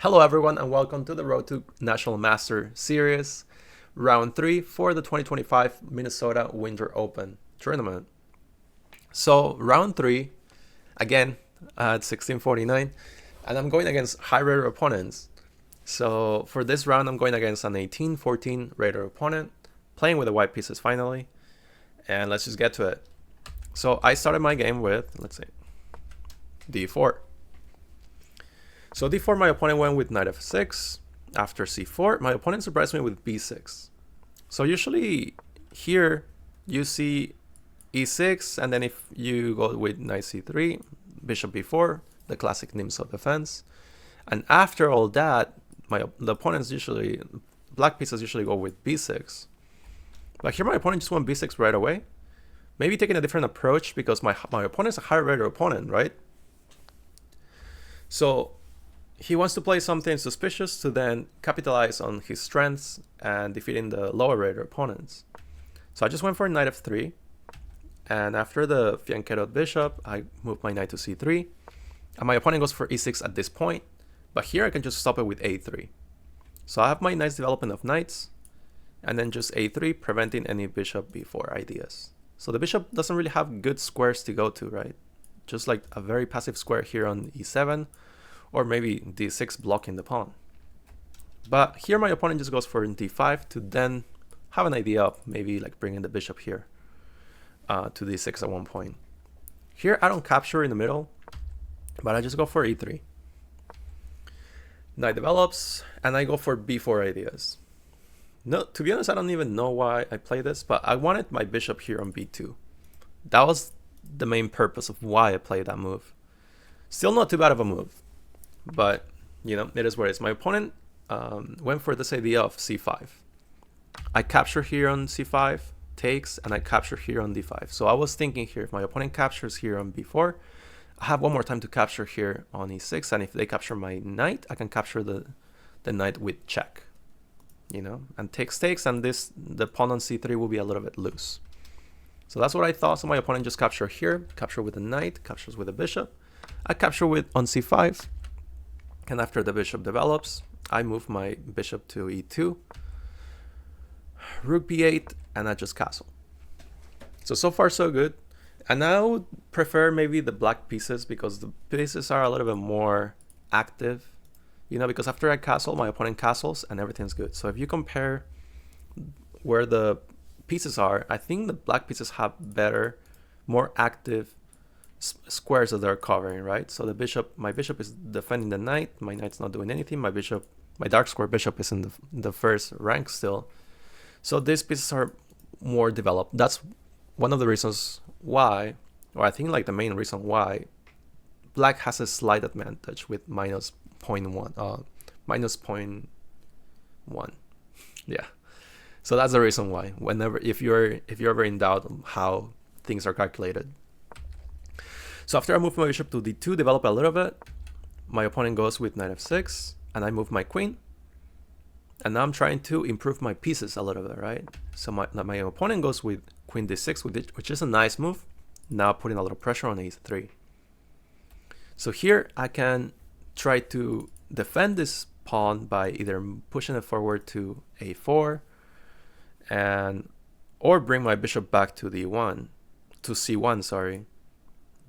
Hello everyone and welcome to the Road to National Master Series, round 3 for the 2025 Minnesota Winter Open Tournament. So round 3, again at 1649, and I'm going against high rated opponents. So for this round I'm going against an 18-14 rated opponent, playing with the white pieces finally, and let's just get to it. So I started my game with, let's see, d4. So d4, my opponent went with knight f6. After c4, my opponent surprised me with b6. So usually here you see e6, and then if you go with knight c3, bishop b4, the classic Nimzo defense. And after all that, the opponents usually, black pieces usually go with b6. But here my opponent just went b6 right away. Maybe taking a different approach because my opponent's a higher rated opponent, right? So he wants to play something suspicious to then capitalize on his strengths and defeating the lower rated opponents. So I just went for knight f3, and after the fianchettoed bishop, I moved my knight to c3, and my opponent goes for e6 at this point, but here I can just stop it with a3. So I have my nice development of knights, and then just a3, preventing any bishop b4 ideas. So the bishop doesn't really have good squares to go to, right? Just like a very passive square here on e7, or maybe d6 blocking the pawn. But here my opponent just goes for d5 to then have an idea of maybe like bringing the bishop here to d6 at one point. Here I don't capture in the middle, but I just go for e3. Knight develops, and I go for b4 ideas. No, to be honest, I don't even know why I play this, but I wanted my bishop here on b2. That was the main purpose of why I played that move. Still not too bad of a move, but you know, it is what it is. My opponent went for this idea of c5. I capture here on c5, takes, and I capture here on d5. So I was thinking here, if my opponent captures here on b4, I have one more time to capture here on e6, and if they capture my knight, I can capture the knight with check, you know, and takes, and the pawn on c3 will be a little bit loose. So that's what I thought. So my opponent just capture here, capture with the knight, captures with the bishop. I capture with on c5, and after the bishop develops, I move my bishop to e2, rook b8, and I just castle. So far so good. And I would prefer maybe the black pieces because the pieces are a little bit more active, you know, because after I castle, my opponent castles and everything's good. So if you compare where the pieces are, I think the black pieces have better, more active squares that they're covering, right? So the bishop, my bishop is defending the knight, my knight's not doing anything, my dark square bishop is in the first rank still. So these pieces are more developed. That's one of the reasons why, or I think like the main reason why, black has a slight advantage with minus 0.1, minus 0.1. Yeah. So that's the reason why. Whenever, if you're ever in doubt on how things are calculated. So after I move my bishop to d2, develop a little bit, my opponent goes with knight f6, and I move my queen. And now I'm trying to improve my pieces a little bit, right? So my opponent goes with queen d6, which is a nice move. Now putting a little pressure on e3. So here I can try to defend this pawn by either pushing it forward to a4, or bring my bishop back to c1, sorry.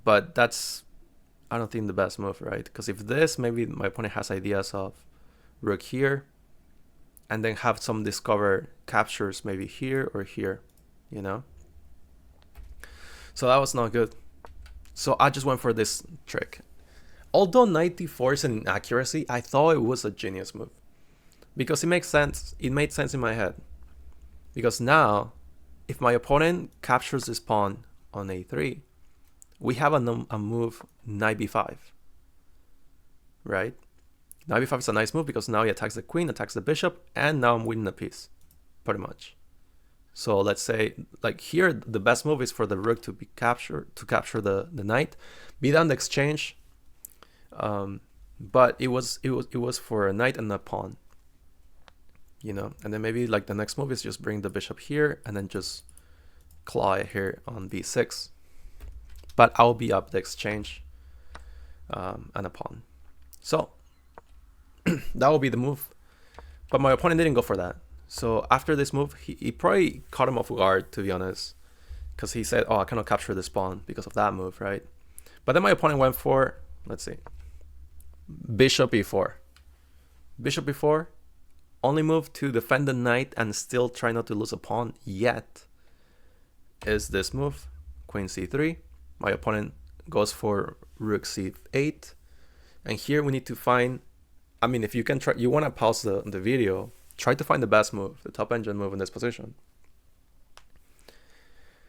But that's, I don't think, the best move, right? Because if this, maybe my opponent has ideas of rook here, and then have some discover captures maybe here or here, you know? So that was not good. So I just went for this trick. Although knight d4 is an inaccuracy, I thought it was a genius move. Because it makes sense. It made sense in my head. Because now, if my opponent captures this pawn on a3, we have a move knight b5, right? Knight b5 is a nice move because now he attacks the queen, attacks the bishop, and now I'm winning a piece, pretty much. So let's say, like here, the best move is for the rook to be captured, to capture the knight, be done the exchange, but it was for a knight and a pawn, you know. And then maybe like the next move is just bring the bishop here and then just claw it here on b6. But I'll be up the exchange and a pawn. So that will be the move. But my opponent didn't go for that. So after this move, he probably caught him off guard, to be honest. Because he said, oh, I cannot capture this pawn because of that move, right? But then my opponent went for, let's see, bishop e4. Bishop e4, only move to defend the knight and still try not to lose a pawn yet is this move, queen c3. My opponent goes for rook c8. And here we need to find, I mean, if you can try, you want to pause the video, try to find the best move, the top engine move in this position.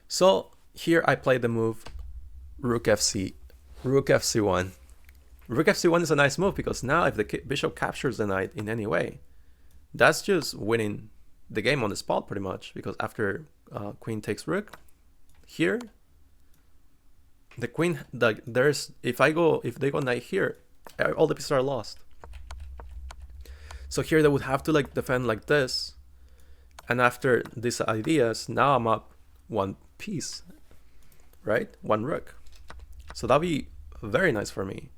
So here I play the move rook fc1. Rook f1 is a nice move because now if the bishop captures the knight in any way, that's just winning the game on the spot pretty much, because after queen takes rook, here the queen, if they go knight here, all the pieces are lost. So here they would have to like defend like this, and after these ideas, now I'm up one piece, right? One rook. So that'll be very nice for me.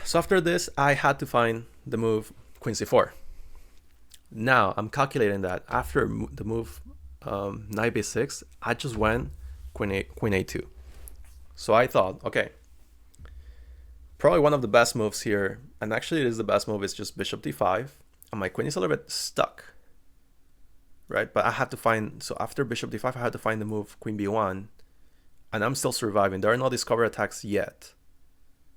So after this, I had to find the move queen c4. Now I'm calculating that after the move knight b6, I just went queen a2. So I thought, okay, probably one of the best moves here, and actually it is the best move, is just bishop d5, and my queen is a little bit stuck, right? But I had to find, so after bishop d5, I had to find the move queen b1, and I'm still surviving. There are no discover attacks yet.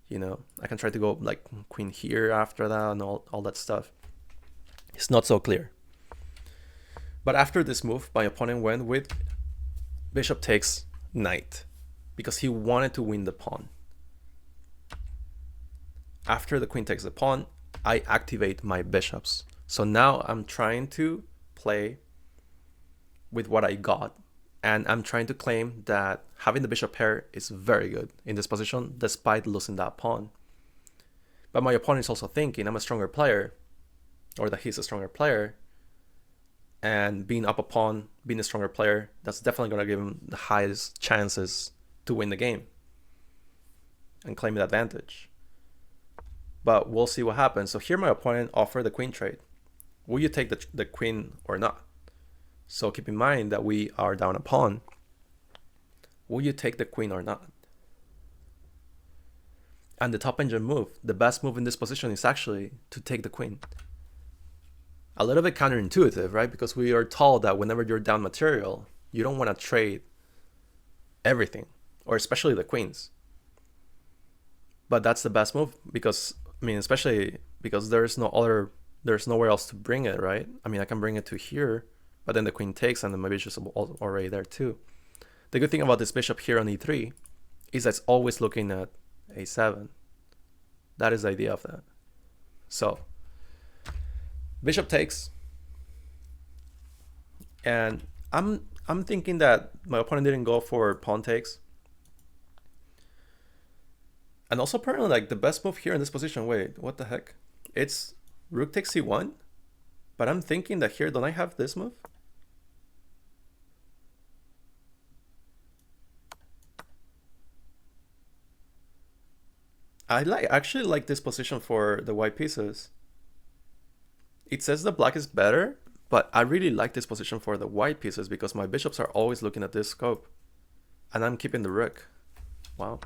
You know, I can try to go like queen here after that and all that stuff. It's not so clear. But after this move, my opponent went with bishop takes knight because he wanted to win the pawn. After the queen takes the pawn, I activate my bishops. So now I'm trying to play with what I got, and I'm trying to claim that having the bishop pair is very good in this position despite losing that pawn. But my opponent is also thinking I'm a stronger player, or that he's a stronger player, and being up a pawn, being a stronger player, that's definitely going to give him the highest chances to win the game and claim the advantage. But we'll see what happens. So here my opponent offered the queen trade. Will you take the queen or not? So keep in mind that we are down a pawn. Will you take the queen or not? And the top engine move, the best move in this position, is actually to take the queen. A little bit counterintuitive, right? Because we are told that whenever you're down material, you don't want to trade everything, or especially the queens. But that's the best move because, I mean, especially because there's nowhere else to bring it, right? I mean, I can bring it to here, but then the queen takes and then my bishop's already there too. The good thing about this bishop here on e3 is that it's always looking at a7. That is the idea of that. So bishop takes, and I'm thinking that my opponent didn't go for pawn takes. And also apparently like the best move here in this position, wait, what the heck? It's rook takes c1, but I'm thinking that here, don't I have this move? I actually like this position for the white pieces. It says the black is better, but I really like this position for the white pieces because my bishops are always looking at this scope, and I'm keeping the rook. Wow,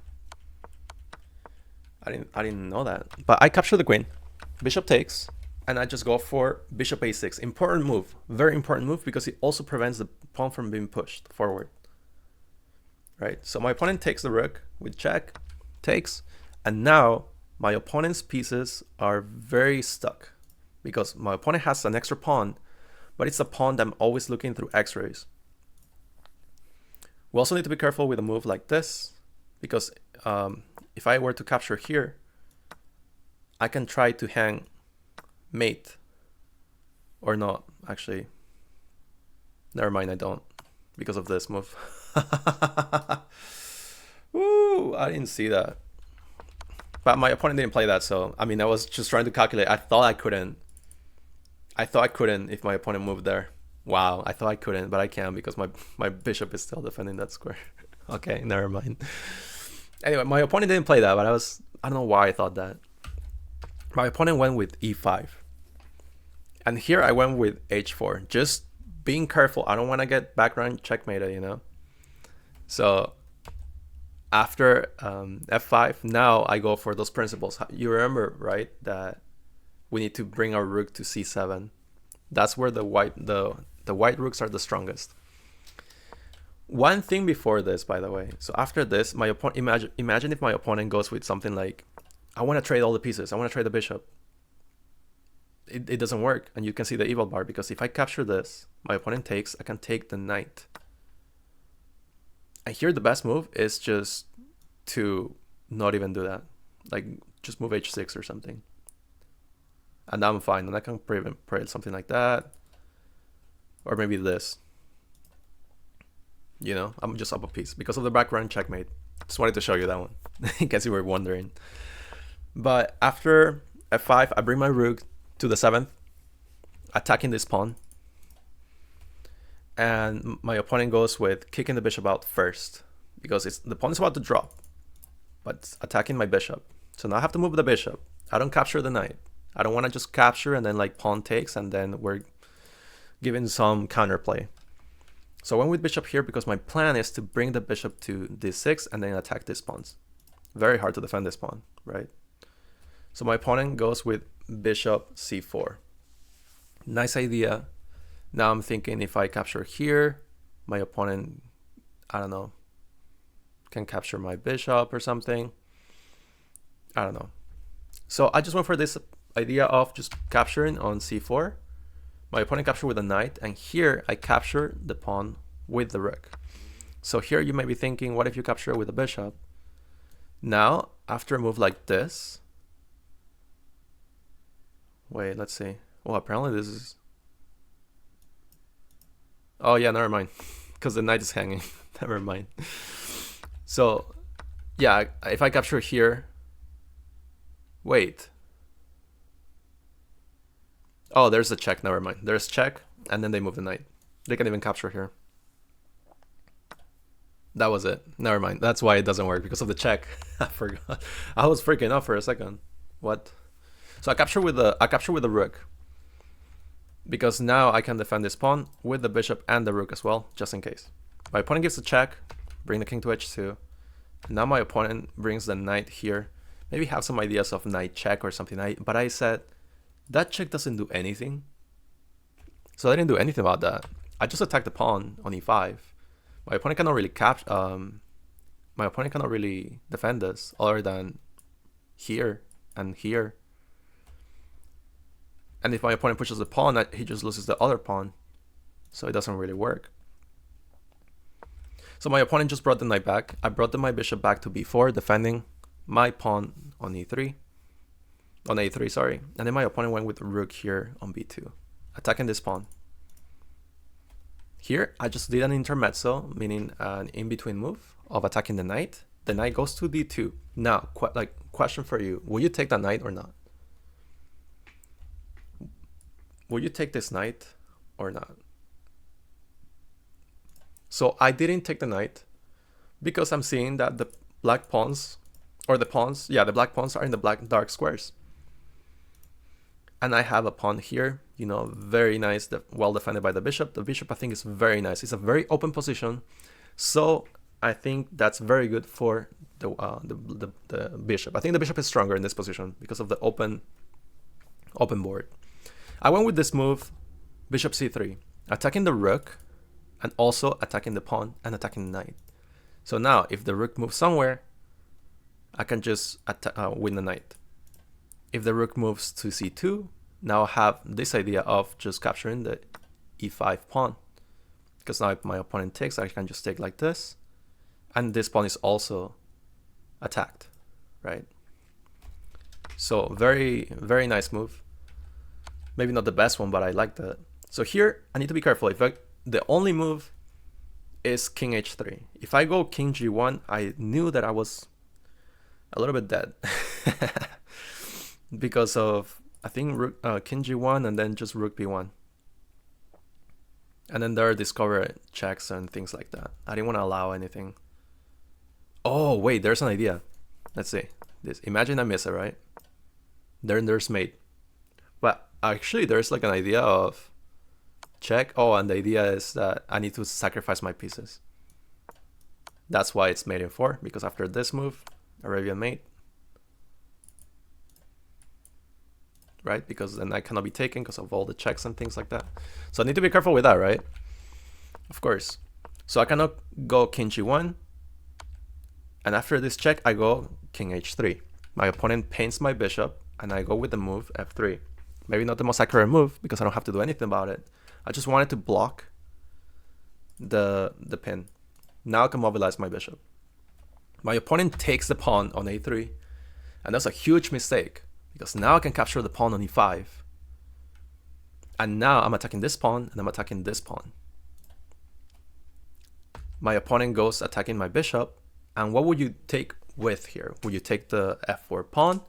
I didn't know that. But I capture the queen, bishop takes, and I just go for bishop a6. Important move, very important move, because it also prevents the pawn from being pushed forward. Right. So my opponent takes the rook with check, takes. And now my opponent's pieces are very stuck because my opponent has an extra pawn, but it's a pawn that I'm always looking through x-rays. We also need to be careful with a move like this because if I were to capture here, I can try to hang mate or not. Actually, never mind, I don't, because of this move. Ooh, I didn't see that. But my opponent didn't play that, so I mean, I was just trying to calculate. I thought I couldn't if my opponent moved there. Wow, I thought I couldn't, but I can because my bishop is still defending that square. Okay, never mind. Anyway, my opponent didn't play that, but I don't know why I thought that. My opponent went with e5. And here I went with h4. Just being careful. I don't want to get background checkmated, you know? So after f5, now I go for those principles. You remember, right, that we need to bring our rook to c7. That's where the white rooks are the strongest. One thing before this, by the way. So after this, my opponent, imagine if my opponent goes with something like, I want to trade all the pieces. I want to trade the bishop. It doesn't work, and you can see the evil bar, because if I capture this, my opponent takes, I can take the knight. And here the best move is just to not even do that. Like, just move h6 or something. And I'm fine, and I can prevent something like that. Or maybe this. You know, I'm just up a piece because of the background checkmate. Just wanted to show you that one, in case you were wondering. But after f5, I bring my rook to the 7th, attacking this pawn. And my opponent goes with kicking the bishop out first, because the pawn is about to drop, but it's attacking my bishop. So now I have to move the bishop. I don't capture the knight. I don't want to just capture and then like pawn takes and then we're giving some counterplay. So I went with bishop here because my plan is to bring the bishop to d6 and then attack these pawns. Very hard to defend this pawn, right? So my opponent goes with bishop c4. Nice idea. Now I'm thinking if I capture here, my opponent, I don't know, can capture my bishop or something. I don't know. So I just went for this idea of just capturing on c4. My opponent captured with a knight, and here I capture the pawn with the rook. So here you may be thinking, what if you capture with a bishop? Now, after a move like this, wait, let's see. Well, apparently this is... Oh yeah, never mind, because the knight is hanging. Never mind. So, yeah, if I capture here... Wait. Oh, there's a check, never mind. There's check, and then they move the knight. They can even capture here. That was it. Never mind. That's why it doesn't work, because of the check. I forgot. I was freaking out for a second. What? So I capture with the rook, because now I can defend this pawn with the bishop and the rook as well, just in case. My opponent gives a check, bring the king to h2. Now my opponent brings the knight here. Maybe have some ideas of knight check or something. But I said, that check doesn't do anything. So I didn't do anything about that. I just attacked the pawn on e5. My opponent cannot really my opponent cannot really defend this other than here and here. And if my opponent pushes the pawn, he just loses the other pawn. So it doesn't really work. So my opponent just brought the knight back. I brought my bishop back to b4, defending my pawn on e3. On a3, sorry. And then my opponent went with rook here on b2, attacking this pawn. Here, I just did an intermezzo, meaning an in-between move of attacking the knight. The knight goes to d2. Now, question for you. Will you take that knight or not? Will you take this knight or not? So I didn't take the knight because I'm seeing that the black pawns, or the pawns, yeah, the black pawns are in the black dark squares. And I have a pawn here, you know, very nice, well defended by the bishop. The bishop, I think, is very nice. It's a very open position. So I think that's very good for the bishop. I think the bishop is stronger in this position because of the open board. I went with this move, bishop c3, attacking the rook and also attacking the pawn and attacking the knight. So now if the rook moves somewhere, I can just win the knight. If the rook moves to c2, now I have this idea of just capturing the e5 pawn. Because now if my opponent takes, I can just take like this. And this pawn is also attacked, right? So very, very nice move. Maybe not the best one, but I like that. So here, I need to be careful. The only move is king h3. If I go king g1, I knew that I was a little bit dead. Because of, I think, king g1 and then just rook b1. And then there are discover checks and things like that. I didn't want to allow anything. Oh, wait, there's an idea. Let's see. Imagine I miss it, right? Then there's mate. But actually, there's like an idea of check. Oh, and the idea is that I need to sacrifice my pieces. That's why it's mate in 4, because after this move, Arabian mate. Right? Because then I cannot be taken because of all the checks and things like that. So I need to be careful with that, right? Of course. So I cannot go king g1. And after this check, I go king h3. My opponent paints my bishop, and I go with the move f3. Maybe not the most accurate move, because I don't have to do anything about it. I just wanted to block the pin. Now I can mobilize my bishop. My opponent takes the pawn on a3, and that's a huge mistake, because now I can capture the pawn on e5. And now I'm attacking this pawn, and I'm attacking this pawn. My opponent goes attacking my bishop, and what would you take with here? Would you take the f4 pawn?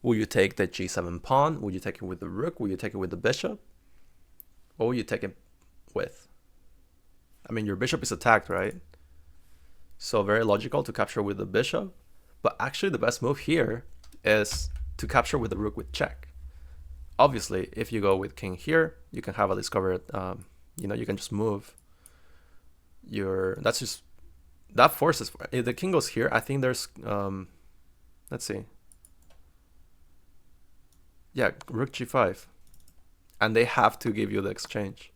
Will you take the g7 pawn? Will you take it with the rook? Will you take it with the bishop? What will you take it with? I mean, your bishop is attacked, right? So very logical to capture with the bishop. But actually the best move here is to capture with the rook with check. Obviously, if you go with king here, you can have a discovered, you know, you can just move your, that forces, if the king goes here, I think there's, let's see. Yeah, rook g5. And they have to give you the exchange.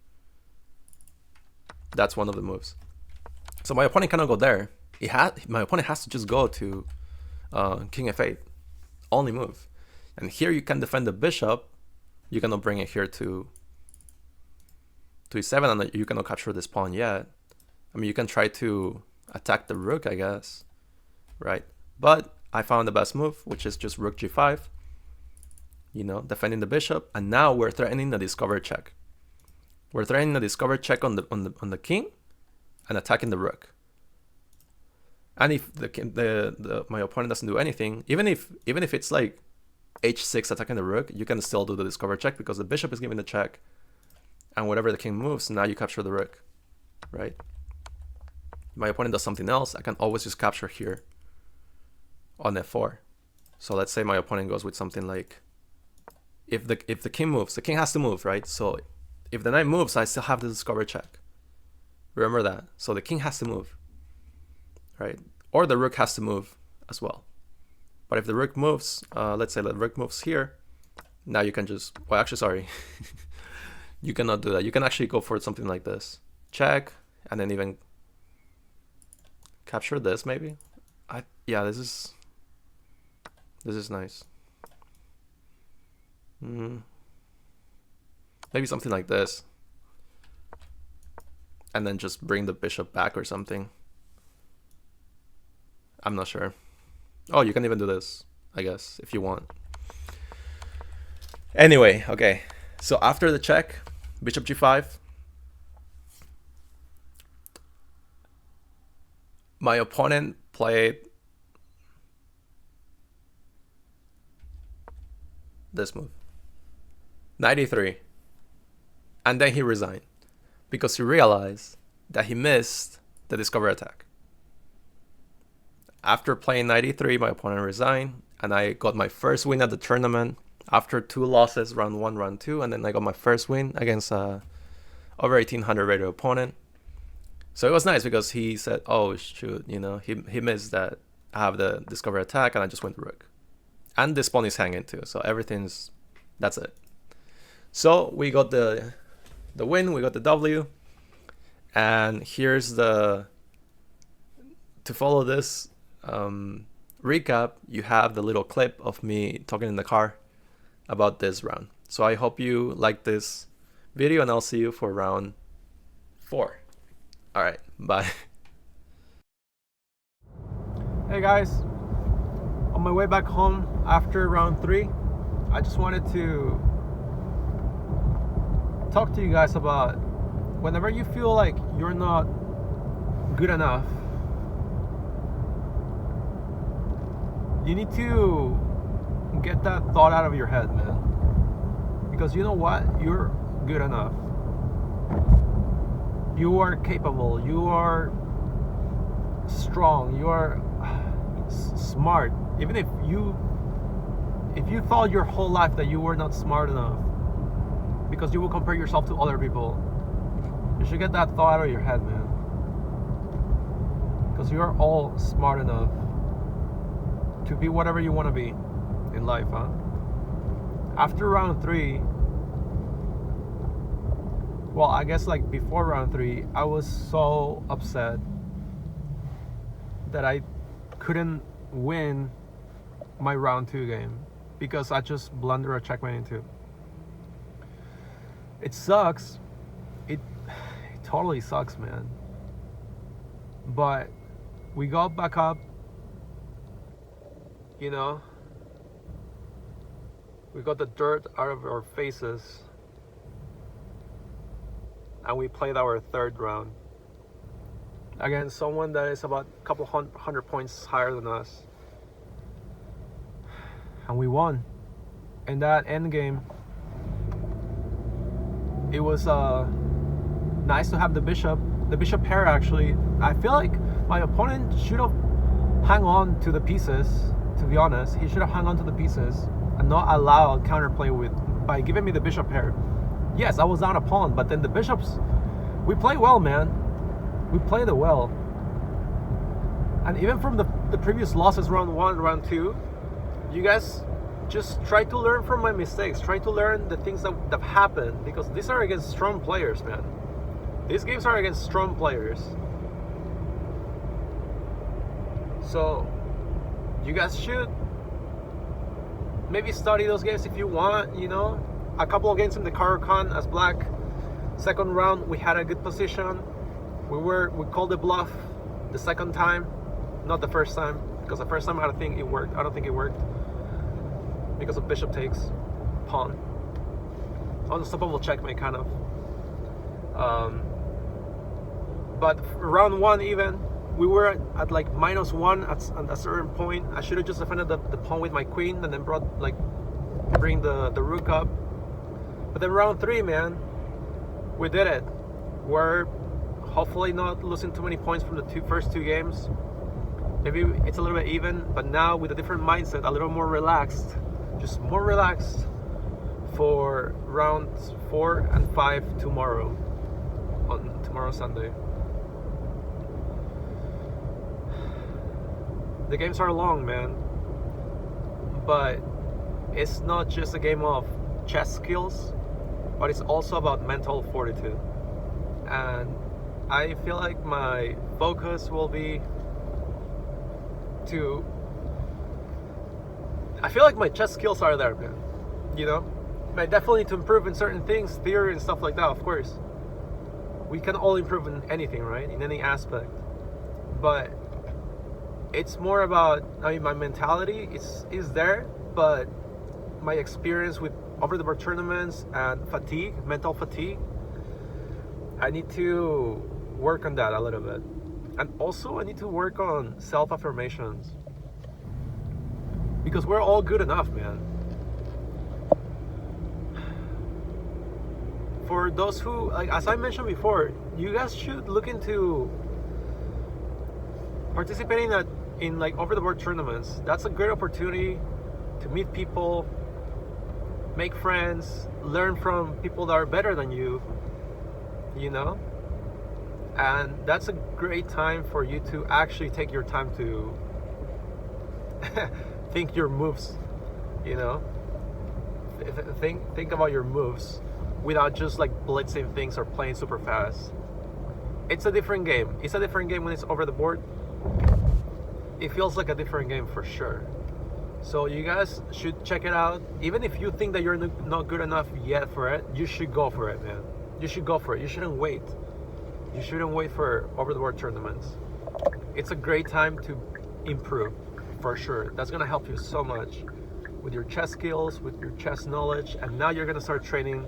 That's one of the moves. So my opponent cannot go there. My opponent has to just go to king f8. Only move. And here you can defend the bishop. You cannot bring it here to e7, and you cannot capture this pawn yet. I mean, you can try to attack the rook, I guess. Right? But I found the best move, which is just rook g5. You know, defending the bishop, and now we're threatening the discover check. We're threatening the discover check on the king, and attacking the rook. And if my opponent doesn't do anything, even if it's like h6 attacking the rook, you can still do the discover check because the bishop is giving the check, and whatever the king moves, now you capture the rook, right? My opponent does something else, I can always just capture here on f4. So let's say my opponent goes with something like, if the king moves, the king has to move, right? So if the knight moves, I still have the discover check. Remember that. So the king has to move, right? Or the rook has to move as well. But if the rook moves, let's say the rook moves here, now you can just, well, actually, sorry. You cannot do that. You can actually go for something like this. Check, and then even capture this maybe. Yeah, this is nice. Maybe something like this. And then just bring the bishop back or something. I'm not sure. Oh, you can even do this, I guess, if you want. Anyway, okay. So after the check, bishop g5. My opponent played this move. 93. And then he resigned because he realized that he missed the discover attack. After playing 93, my opponent resigned, and I got my first win at the tournament after 2 losses, round 1, round 2, and then I got my first win against a over 1800 rated opponent. So it was nice because he said, oh shoot, you know, he missed that I have the discover attack, and I just went to rook. And this pawn is hanging too, so everything's, that's it. So we got the win, we got the W, and here's to follow this recap, you have the little clip of me talking in the car about this round. So I hope you like this video, and I'll see you for round 4. All right, bye. Hey guys, on my way back home after round 3, I just wanted to talk to you guys about whenever you feel like you're not good enough, you need to get that thought out of your head, man. Because you know what? You're good enough. You are capable. You are strong. You are smart. Even if if you thought your whole life that you were not smart enough because you will compare yourself to other people, you should get that thought out of your head, man. Because you are all smart enough to be whatever you want to be in life, huh? After round 3, well, I guess like before round 3, I was so upset that I couldn't win my round 2 game because I just blundered a checkmate into. It sucks. It totally sucks, man. But we got back up, you know. We got the dirt out of our faces, and we played our 3rd round against someone that is about a couple hundred points higher than us, and we won. In that end game, it was nice to have the bishop pair. Actually, I feel like my opponent should have hung on to the pieces. To be honest, he should have hung on to the pieces and not allowed counterplay by giving me the bishop pair. Yes, I was down a pawn, but then the bishops, we play well, man. We played it well. And even from the previous losses, round 1, round 2, you guys just try to learn from my mistakes. Try to learn the things that happened, because these are against strong players, man. These games are against strong players. So you guys should maybe study those games if you want, you know. A couple of games in the Caro-Kann as black. 2nd round, we had a good position. We called the bluff the 2nd time, not the 1st time, because the 1st time I don't think it worked. Because of bishop takes, pawn. Unstoppable checkmate, kind of. But round 1 even, we were at like -1 at a certain point. I should have just defended the pawn with my queen and then bring the rook up. But then round 3, man, we did it. We're hopefully not losing too many points from the first two games. Maybe it's a little bit even, but now with a different mindset, a little more relaxed, just more relaxed for rounds 4 and 5 tomorrow, on tomorrow Sunday. The games are long, man, but it's not just a game of chess skills, but it's also about mental fortitude. And I feel like my focus will be I feel like my chess skills are there, man. You know, I definitely need to improve in certain things, theory and stuff like that, of course. We can all improve in anything, right? In any aspect. But it's more about, I mean, my mentality is there, but my experience with over-the-board tournaments and fatigue, mental fatigue, I need to work on that a little bit. And also I need to work on self-affirmations, because we're all good enough, man. For those who, like, as I mentioned before, you guys should look into participating in like over-the-board tournaments. That's a great opportunity to meet people, make friends, learn from people that are better than you, you know? And that's a great time for you to actually take your time to think your moves, you know? Think about your moves without just like blitzing things or playing super fast. It's a different game. It's a different game when it's over the board. It feels like a different game for sure. So you guys should check it out. Even if you think that you're not good enough yet for it, you should go for it, man. You should go for it. You shouldn't wait. You shouldn't wait for over-the-board tournaments. It's a great time to improve, for sure. That's gonna help you so much with your chess skills, with your chess knowledge, and now you're gonna start training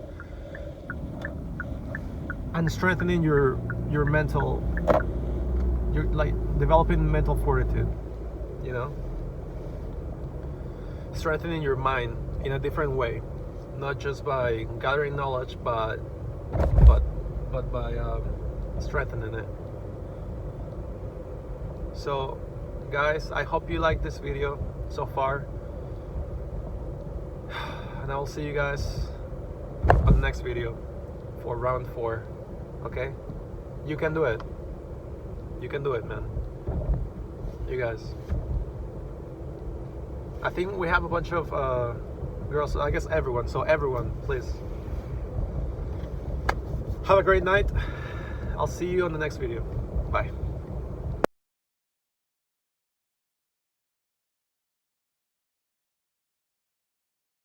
and strengthening your mental, you're like developing mental fortitude, you know? Strengthening your mind in a different way, not just by gathering knowledge, but by strengthening it. So guys, I hope you like this video so far. and I will see you guys on the next video for round 4. Okay? You can do it. You can do it, man. You guys. I think we have a bunch of girls, I guess everyone. So everyone, please. Have a great night. I'll see you on the next video. Bye.